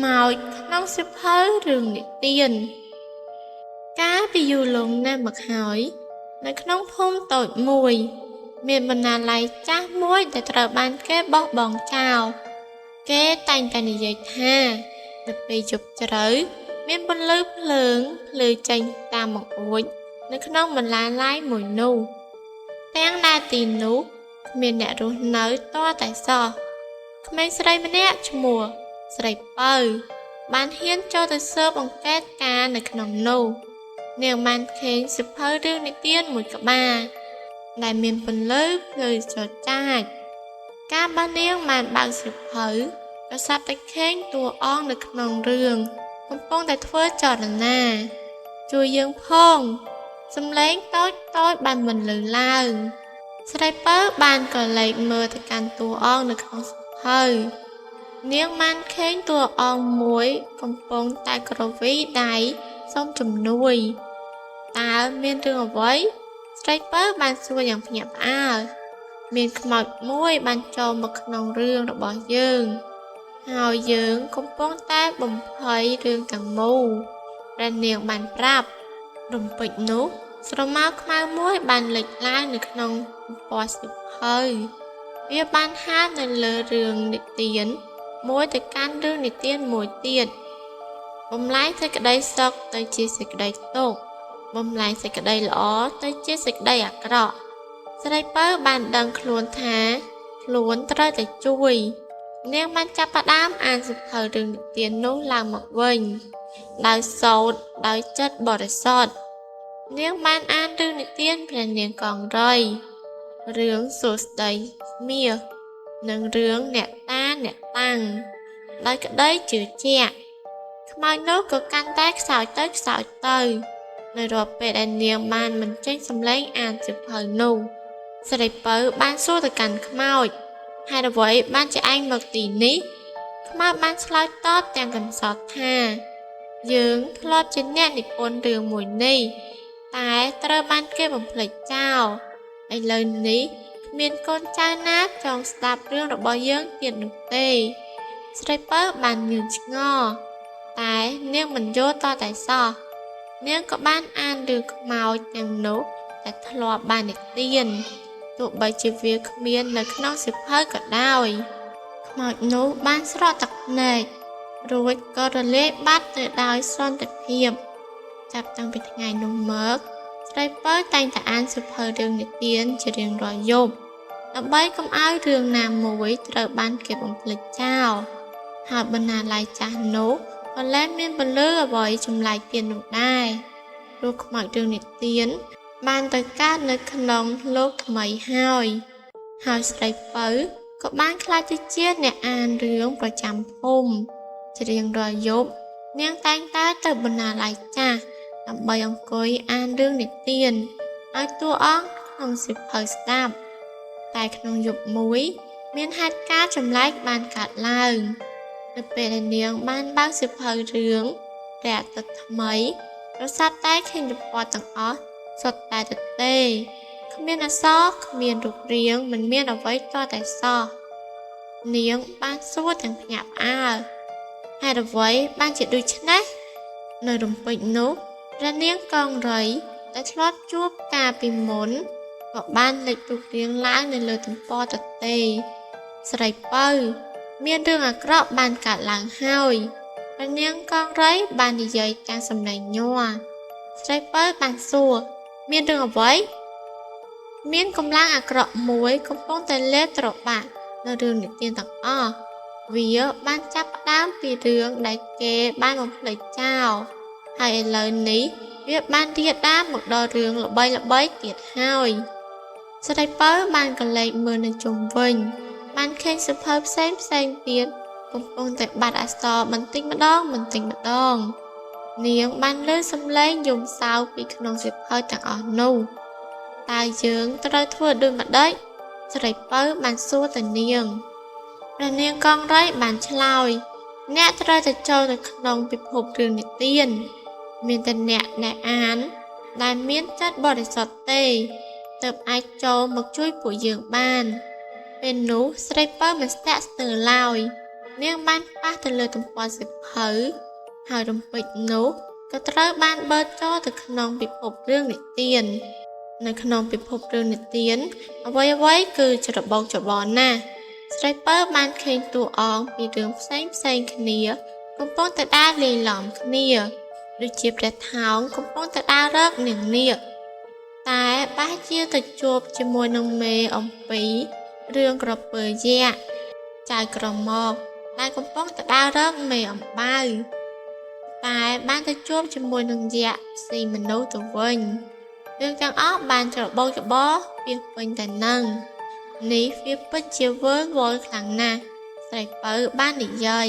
ខ្មោចក្នុងសៀវភៅរឿងនិទានកាលពីយូរលង់ណាស់មកហើយនៅក្នុងភូមិតូចមួយមានបណ្ណាល័យចាស់មួយដែលត្រូវបានគេបោះបង់ចោលគេតែងតែនិយាយថានៅពេលយប់ជ្រៅមានពន្លឺភ្លើងភ្លឺចេញតាមបង្អួចនៅក្នុងបណ្ណាល័យមួយនោះទាំងដែលទីនោះគ្មានអ្នករស់នៅទាល់តែសោះក្មេងស្រីម្នាក់ឈ្មោះស្រីពៅបានហ៊ានចូលទៅស៊ើបអង្កេតការណ៍នៅក្នុងនោះនាងបានឃើញសៀវភៅរឿងនិទានមួយក្បាលដែលមានពន្លឺភ្លឺចចាចកាលបើនាងបានបើកសៀវភៅក៏ស្រាប់តែឃើញតួអង្គនៅក្នុងរឿងកំពុងតែធ្វើចលនាជួយយើងផងសំឡេងតូចបានបន្លឺឡើងស្រីពៅបានក៏លេចមើលទៅកាន់តួអង្គនៅក្នុងសៀវភៅនាងបានឃើញតួអង្គមួយកំពុងតែក្រវីដៃសុំជំនួយតើមានរឿងអ្វីស្រីពៅបានសួរយ៉ាងភ្ញាក់ផ្អើលមានខ្មោចមួយបានចូលមកក្នុងរឿងរបស់យើងហើយយើងកំពុងតែបំភ័យរឿងទាំងមូលដែលនាងបានប្រាប់រំពេចនោះស្រមោលខ្មៅមួយបានលេចឡើងនៅក្នុងទំព័រសៀវភៅវាបានហាមនៅលើរឿងនិទានមួយទៅកាន់រឿងនិទានមួយទៀតបំលែងសេចក្តីសុខទៅជាសេចក្តីទុក្ខបំលែងសេចក្តីល្អទៅជាសេចក្តីអាក្រក់ស្រីពៅបានដឹងខ្លួនថាខ្លួនត្រូវតែជួយនាងបានចាប់ផ្ដើមអានសៀវភៅរឿងនិទាននោះឡើងមកវិញដោយសូត្រដោយចិត្តបរិសុទ្ធនាងបានអានរឿងនិទានព្រះនាងកង្រីរឿងសួស្តីមាសនិងរឿងអ្នកតាអ្នកតាំងដោយក្តីជឿជាក់ខ្មោចនោះក៏កាន់តែខ្សោយទៅនៅរាល់ពេលដែលនាងបានបញ្ចេញសម្លេងអានសៀវភៅនោះស្រីពៅបានសួរទៅកាន់ខ្មោចហេតុអ្វីបានជាឯងមកទីនេះខ្មោចបានឆ្លើយតបទាំងកំសត់ថាយើងធ្លាប់ជាអ្នកនិពន្ធរឿងមួយនេះតែត្រូវបានគេបំភ្លេចចោលឥឡូវនេះគ្មានកូនចៅណាចង់ស្ដាប់រឿងរបស់យើងទៀតនោះទេស្រីពៅបានញឿនឆ្ងល់តែនាងមិនយល់តតែសោះនាងក៏បានអានរឿងខ្មោចទាំងនោះដែលធ្លាប់បាននិទានទោះបីជាវាគ្មាននៅក្នុងសៀវភៅក៏ដោយខ្មោចនោះបានស្រក់ទឹកភ្នែករួចក៏រលាយបាត់ទៅដោយសន្តិភាពចាប់តាំងពីថ្ងៃនោះមកស្រីពៅតែងតែអានសៀវភៅរឿងនិទានជារៀងរាល់យប់ដើម្បីកុំឲ្យរឿងណាមួយត្រូវបានគេបំភ្លេចចោលហើយបណ្ណាល័យចាស់នោះក៏លែងមានពន្លឺអ្វីចម្លែកទៀតនោះដែរព្រោះខ្មោចរឿងនិទានបានទៅកើតនៅក្នុងលោកថ្មីហើយស្រីពៅក៏បានក្លាយទៅជាអ្នកអានរឿងប្រចាំភូមិជារៀងរាល់យប់នាងតែងតែទៅបណ្ណាល័យចាស់ដើម្បីអង្គុយអានរឿងនិទានឲ្យតួអង្គក្នុងសៀវភៅស្ដាប់តែក្នុងយប់មួយមានហេតុការណ៍ចម្លែកបានកើតឡើងនៅពេលដែលនាងបានបើកសៀវភៅរឿងព្រះអាទិត្យថ្មីរស័ព្ទតែឃើញទំព័រទាំងអស់សុទ្ធតែទទេគ្មានអក្សរគ្មានរូបរាងមិនមានអ្វីទាល់តែសោះនាងបានសួរទាំងភ្ញាក់ផ្អើលហេតុអ្វីបានជាដូច្នេះនៅរំពេចនោះព្រះនាងកង្រីដែលធ្លាប់ជួបកាលពីមុនក៏បានលេចរូបរាងឡើងនៅលើទំព័រទទេស្រីពៅមានរឿងអាក្រក់បានកើតឡើងហើយព្រះនាងកង្រីបាននិយាយទាំងសំឡេងញ័រស្រីពៅបានសួរមានរឿងអ្វីមានកម្លាំងអាក្រក់មួយកំពុងតែលេបត្របាក់នៅរឿងនិទានទាំងអស់វាបានចាប់ផ្ដើមពីរឿងដែលគេបានបំភ្លេចចោលហើយឥឡូវនេះវាបានរាលដាលមកដល់រឿងល្បីទៀតហើយស្រីពៅបានកលេចមើលនៅជុំវិញបានឃើញសៀវភៅផ្សេងទៀតកំពុងតែបាត់អក្សរបន្តិចម្ដងនាងបានលើសំឡេងយំសោកពីក្នុងសៀវភៅទាំងអស់នោះតើយើងត្រូវធ្វើដូចម្ដេចស្រីពៅបានសួរទៅនាងព្រះនាងកង្រីបានឆ្លើយអ្នកត្រូវតែចូលទៅក្នុងពិភពរឿងនិទានមានតែអ្នកដែលអានដែលមានចិត្តបរិសុទ្ធទេទើបអាចចូលមកជួយពួកយើងបានពេលនោះស្រីពៅមិនស្ទាក់ស្ទើរឡើយ នាងបានប៉ះទៅលើទំព័រសៀវភៅហើយរំពេចនោះក៏ត្រូវបានបើកចូលទៅក្នុងពិភពរឿងនិទាននៅក្នុងពិភពរឿងនិទានអ្វីៗគឺច្របូកច្របល់ណាស់ស្រីពៅបានឃើញតួអង្គពីរឿងផ្សេងគ្នាកំពុងតែដើរលេងឡំគ្នាដូចជាព្រះថោងកំពុងតែដើររកនាងនាគតែបែរជាទៅជួបជាមួយនឹងមេអំពីរឿងក្រពើយក្សចៅក្រមកដែលកំពុងតែដើររកមេអំបៅតែបានទៅជួបជាមួយនឹងយក្សស៊ីមនុស្សទៅវិញរឿងទាំងអស់បានច្របូកច្របល់ពាសពេញតែនឹងនេះវាពិតជាវើលវល់ខ្លាំងណាស់ស្រីពៅបាននិយាយ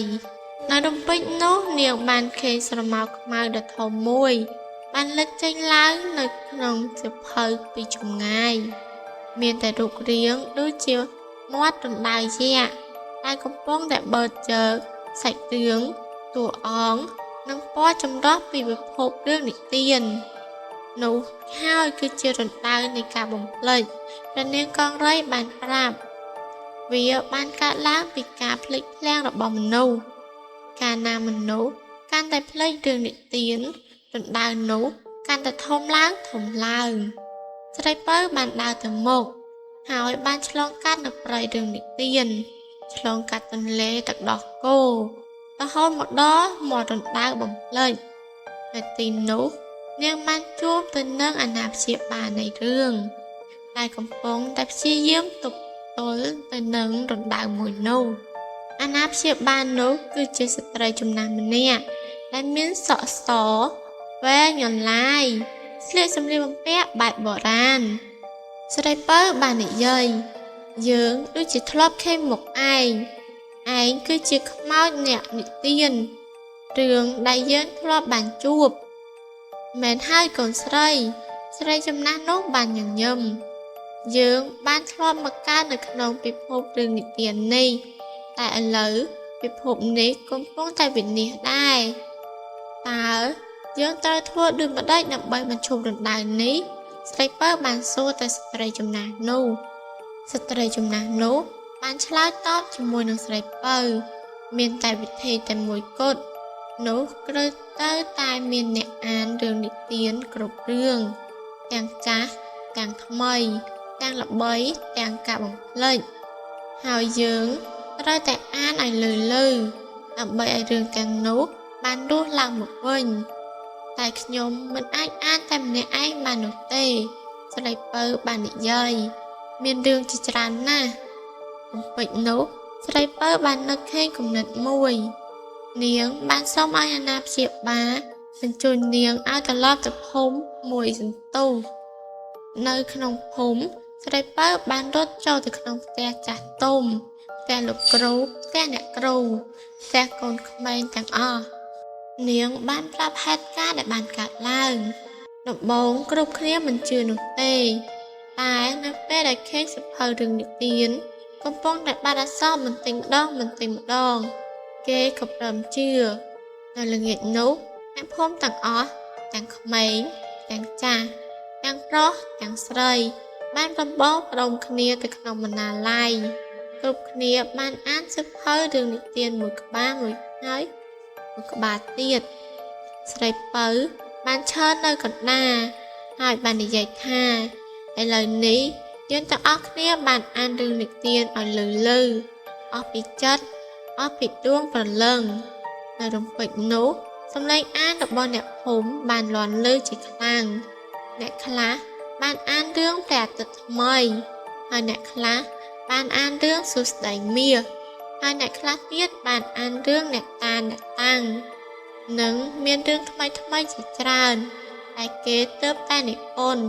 នៅរំពេចនោះនាងបានឃើញស្រមោលខ្មៅដ៏ធំមួយបានលេចចេញឡើងនៅក្នុងសៀវភៅពីចម្ងាយមានតែរូបរាងដូចជាមាត់រណ្ដៅយក្សដែលកំពុងតែបើកជើងសាច់រឿងតួអង្គនិងពណ៌ចម្រុះពីពិភពរឿងនិទាននោះហើយគឺជារណ្ដៅនៃការបំភ្លេចព្រះនាងកង្រីបានប្រាប់វាបានកើតឡើងពីការភ្លេចភ្លាំងរបស់មនុស្សកាលណាមនុស្សកាន់តែភ្លេចរឿងនិទានរណ្ដៅនោះកាន់តែធំឡើងស្រីពៅបានដើរទៅមុខហើយបានឆ្លងកាត់នៅព្រៃរឿងនិទានឆ្លងកាត់ទន្លេទឹកដោះគោរហូតមកដល់មាត់រណ្ដៅបំភ្លេចនៅទីនោះនាងបានជួបទៅនឹងអាណាព្យាបាលនៃរឿងដែលកំពុងតែព្យាយាមទប់ទល់ទៅនឹងរណ្ដៅមួយនោះអាណាព្យាបាលនោះគឺជាស្ត្រីចំណាស់ម្នាក់ដែលមានសក់សវែងអន្លាយស្លៀកសម្លៀកបំពាក់បែបបុរាណស្រីពៅបាននិយាយយើងដូចជាធ្លាប់ឃើញមុខឯងគឺជាខ្មោចអ្នកនិទានរឿងដែលយើងធ្លាប់បានជួបមែនហើយកូនស្រីចំណាស់នោះបានញញឹមយើងបានធ្លាប់មកកើតនៅក្នុងពិភពរឿងនិទាននេះតែឥឡូវពិភពនេះកំពុងតែវិនាសដែរតើយើងត្រូវធ្វើដូចម្តេចដើម្បីបញ្ឈប់រណ្ដៅនេះស្រីពៅបានសួរទៅស្ត្រីចំណាស់នោះបានឆ្លើយតបជាមួយនឹងស្រីពៅមានតែវិធីតែមួយគត់នោះគឺទៅតែមានអ្នកអានរឿងនិទានគ្រប់រឿងទាំងចាស់ទាំងថ្មីទាំងល្បីទាំងការបំភ្លេចហើយយើងត្រូវតែអានឲ្យលឺដើម្បីឲ្យរឿងទាំងនោះបានរស់ឡើងមកវិញតែខ្ញុំមិនអាចអានតែម្នាក់ឯងបាននោះទេស្រីពៅបាននិយាយមានរឿងជាច្រើនណាស់បំពេចនោះស្រីពៅបាននឹកឃើញគំនិតមួយនាងបានសុំឲ្យអាណាព្យាបាលបញ្ជូននាងឲ្យត្រឡប់ទៅភូមិមួយសន្ទុះនៅក្នុងភូមិស្រីពៅបានរត់ចូលទៅក្នុងផ្ទះចាស់ទុំផ្ទះលោកគ្រូផ្ទះអ្នកគ្រូផ្ទះកូនក្មេងទាំងអស់នាងបានប្រាប់ហេតុការណ៍ដែលបានកើតឡើងដំបូងគ្រប់គ្នាមិនជឿនោះទេតែនៅពេលដែលឃើញសៀវភៅរឿងនិទានកំពុងតែបាត់អក្សរបន្តិចម្ដងគេក៏ព្រមជឿនៅល្ងាចនោះអ្នកភូមិទាំងអស់ទាំងក្មេងទាំងចាស់ទាំងប្រុសទាំងស្រីបានប្រមូលផ្ដុំគ្នាទៅក្នុងបណ្ណាល័យគ្រប់គ្នាបានអានសៀវភៅរឿងនិទានមួយក្បាលហើយមួយក្បាលទៀតស្រីពៅបានឈរនៅកណ្ដាលហើយបាននិយាយថាឥឡូវនេះយើងទាំងអស់គ្នាបានអានរឿងនិទានឲ្យលឺអស់ពីចិត្តអស់ពីដួងព្រលឹងនៅរំពេចនោះសំឡេងអានរបស់អ្នកភូមិបានលាន់ឮជាខ្លាំងអ្នកខ្លះបានអានរឿងព្រះអាទិត្យថ្មីហើយអ្នកខ្លះបានអានរឿងសួស្ដីមាសហើយអ្នកខ្លះទៀតបានអានរឿងអ្នកតានិងមានរឿងថ្មីជាច្រើនដែលគេទើបតែនិពន្ធ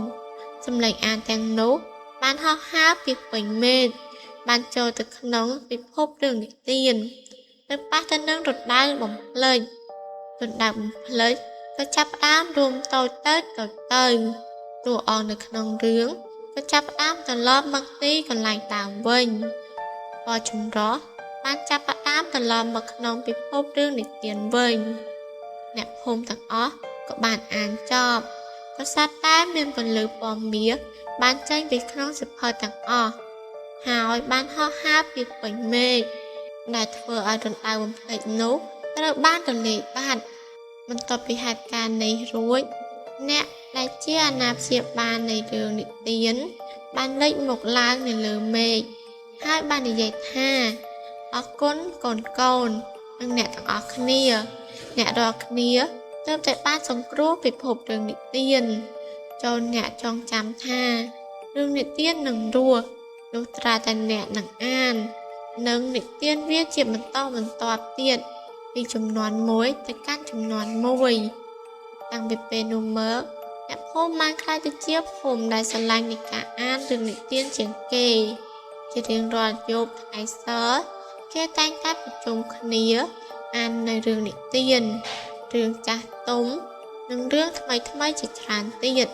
សំឡេងអានទាំងនោះបានហោះហើរពីពេញមេឃបានចូលទៅក្នុងពិភពរឿងនិទានទៅប៉ះទៅនឹងរណ្ដៅបំភ្លេចក៏ចាប់ផ្ដើមរួមតូចទៅតួអង្គនៅក្នុងរឿងក៏ចាប់ផ្ដើមត្រឡប់មកទីកន្លែងដើមវិញពណ៌ចម្រុះបានចាប់ផ្ដើមត្រឡប់មកក្នុងពិភពរឿងនិទានវិញអ្នកភូមិទាំងអស់ក៏បានអានចប់ក៏ស្រាប់តែមានពន្លឺពណ៌មាសបានចេញពីក្នុងសៀវភៅទាំងអស់ហើយបានហោះហើរពីពេញមេឃ ដែលធ្វើឲ្យរណ្ដៅបំភ្លេចនោះត្រូវបានរលាយបាត់បន្ទាប់ពីហេតុការណ៍នេះរួចអ្នកដែលជាអាណាព្យាបាលនៃរឿងនិទានបានលេចមកឡើងនៅលើមេឃហើយបាននិយាយថាអរគុណកូននិងអ្នកទាំងអស់គ្នាអ្នករាល់គ្នាទើបតែបានសង្គ្រោះពិភពរឿងនិទានចូលអ្នកចងចាំថារឿងនិទាននឹងរស់លុះត្រាតែអ្នកនឹងអាននិងនិទានវាជាបន្តបន្ទាប់ទៀតពីជំនាន់មួយទៅកាន់ជំនាន់មួយតាំងពីពេលនោះមកអ្នកភូមិបានក្លាយទៅជាភូមិដែលស្រឡាញ់នៃការអានរឿងនិទានជាងគេជារៀងរាល់យប់ថ្ងៃសៅរ៍គេតែងតែប្រជុំគ្នាអាននៅរឿងនិទានរឿងចាស់ទុំនិងរឿងថ្មីៗជាច្រើនទៀត